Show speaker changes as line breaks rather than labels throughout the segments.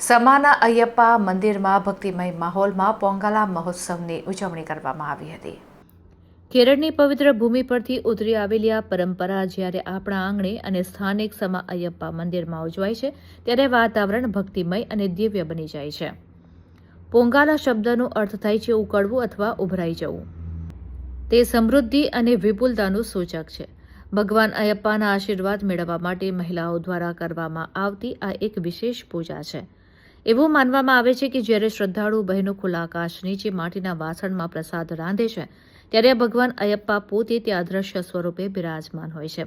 સમાના અયપ્પા મંદિરમાં ભક્તિમય માહોલમાં પોંગલા મહોત્સવની ઉજવણી કરવામાં આવી હતી. કેરળની પવિત્ર ભૂમિ પરથી ઉતરી આવેલી આ પરંપરા જ્યારે આપણા આંગણે અને સ્થાનિક સમા અયપ્પા મંદિરમાં ઉજવાય છે ત્યારે વાતાવરણ ભક્તિમય અને દિવ્ય બની જાય છે. પોંગાલા શબ્દનો અર્થ થાય છે ઉકળવું અથવા ઉભરાઈ જવું. તે સમૃદ્ધિ અને વિપુલતાનું સૂચક છે. ભગવાન અયપ્પાના આશીર્વાદ મેળવવા માટે મહિલાઓ દ્વારા કરવામાં આવતી આ એક વિશેષ પૂજા છે. એવું માનવામાં આવે છે કે જ્યારે શ્રદ્ધાળુ બહેનો ખુલ્લા આકાશ નીચે માટીના વાસણમાં પ્રસાદ રાંધે છે ત્યારે ભગવાન અયપ્પા પોતે ત્યાં અદ્રશ્ય સ્વરૂપે બિરાજમાન હોય છે.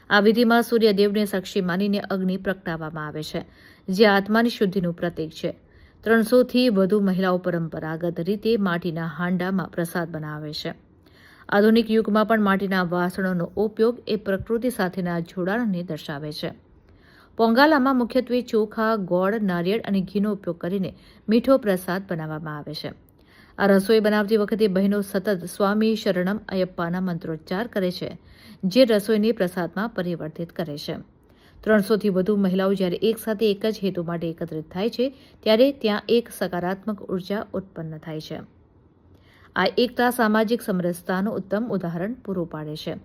આ વિધિમાં સૂર્યદેવને સાક્ષી માનીને અગ્નિ પ્રગટાવવામાં આવે છે, જે આત્માની શુદ્ધિનું પ્રતીક છે. 300થી વધુ મહિલાઓ પરંપરાગત રીતે માટીના હાંડામાં પ્રસાદ બનાવે છે. આધુનિક યુગમાં પણ માટીના વાસણોનો ઉપયોગ એ પ્રકૃતિ સાથેના જોડાણને દર્શાવે છે. પોંગાલામાં મુખ્યત્વે ચોખા, ગોળ, નારિયેળ અને ઘીનો ઉપયોગ કરીને મીઠો પ્રસાદ બનાવવામાં આવે છે. આ રસોઈ બનાવતી વખતે બહેનો સતત સ્વામી શરણમ અયપ્પાના મંત્રોચ્ચાર કરે છે, જે રસોઈને પ્રસાદમાં પરિવર્તિત કરે છે. 300થી વધુ મહિલાઓ જ્યારે એકસાથે એક જ હેતુ માટે એકત્રિત થાય છે ત્યારે ત્યાં એક સકારાત્મક ઉર્જા ઉત્પન્ન થાય છે. આ એકતા સામાજિક સમરસતાનું ઉત્તમ ઉદાહરણ પૂરું પાડે છે.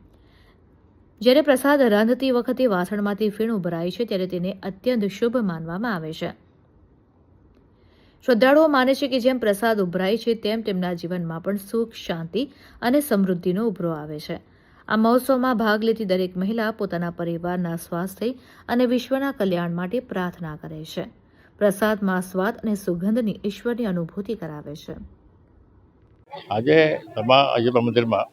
જ્યારે પ્રસાદ રાંધતી વખતે વાસણમાંથી ફીણ ઉભરાય છે ત્યારે તેને અત્યંત શુભ માનવામાં આવે છે. શ્રદ્ધાળુઓ માને છે કે જેમ પ્રસાદ ઉભરાય છે તેમ તેમના જીવનમાં પણ સુખ, શાંતિ અને સમૃદ્ધિનો ઉભરો આવે છે. આ મહોત્સવમાં ભાગ લેતી દરેક મહિલા પોતાના પરિવારના સ્વાસ્થ્ય અને વિશ્વના કલ્યાણ માટે પ્રાર્થના કરે છે. પ્રસાદમાં સ્વાદ અને સુગંધની ઈશ્વરની અનુભૂતિ કરાવે છે.
આજે સમા અયપ્પા મંદિરમાં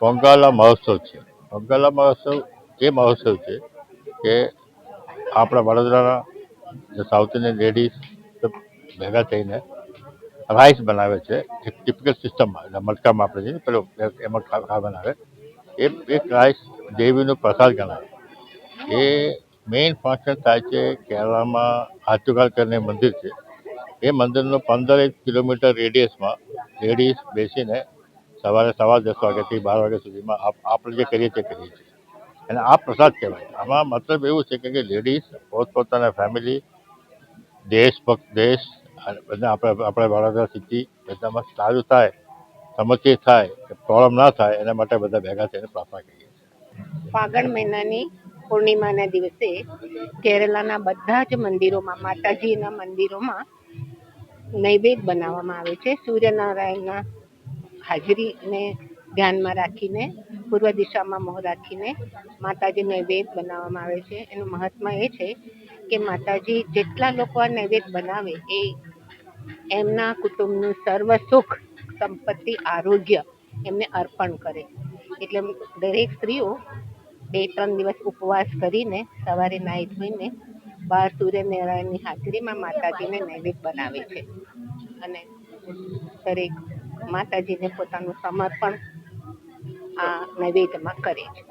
પોંગાલા મહોત્સવ છે. પોંગાલા મહોત્સવ એ મહોત્સવ છે કે આપણા વડોદરાના જે સાઉથ ઇન્ડિયન લેડીઝ ભેગા થઈને રાઈસ બનાવે છે એક ટિપિકલ સિસ્ટમમાં, એટલે મટકામાં આપણે જઈએ પેલો એમાં ખા બનાવે. એ એક રાઈસ દેવીનો પ્રસાદ ગણાય. એ મેઇન ફંક્શન થાય છે કેરળમાં આચુકાલ કરીને મંદિર છે. એ મંદિરનો 15 કિલોમીટર રેડિયસમાં લેડીઝ બેસીને સવારે 10:15 વાગ્યાથી 12 વાગ્યા સુધીમાં આપણે જે કરીએ છીએ અને આ પ્રસાદ કહેવાય. આમાં મતલબ એવું છે કે લેડીઝ પોતપોતાના ફેમિલી, દેશ અને બધા આપણે વડોદરા સિટી બધામાં સારું થાય, સમૃદ્ધિ થાય, પ્રોબ્લેમ ના થાય એના માટે બધા ભેગા થઈને પ્રાર્થના કરીએ છીએ.
ફાગણ મહિનાની પૂર્ણિમાના દિવસે કેરળના બધા જ મંદિરોમાં, માતાજીના મંદિરોમાં નૈવેદ્ય બનાવવામાં આવે છે. સૂર્યનારાયણના હાજરીને ધ્યાનમાં રાખીને, પૂર્વ દિશામાં મોં રાખીને માતાજી નૈવેદ્ય બનાવવામાં આવે છે. એનું મહાત્મ્ય એ છે કે માતાજી જેટલા લોકો આ નૈવેદ્ય બનાવે એ એમના કુટુંબનું સર્વ સુખ, સંપત્તિ, આરોગ્ય એમને અર્પણ કરે. એટલે દરેક સ્ત્રીઓ 2-3 દિવસ ઉપવાસ કરીને સવારે નાહી ધોઈને બહાર સૂર્યનારાયણની હાજરીમાં માતાજીને નૈવેદ્ય બનાવે છે અને દરેક માતાજીને પોતાનું સમર્પણ આ નૈવેદ્યમાં કરે છે.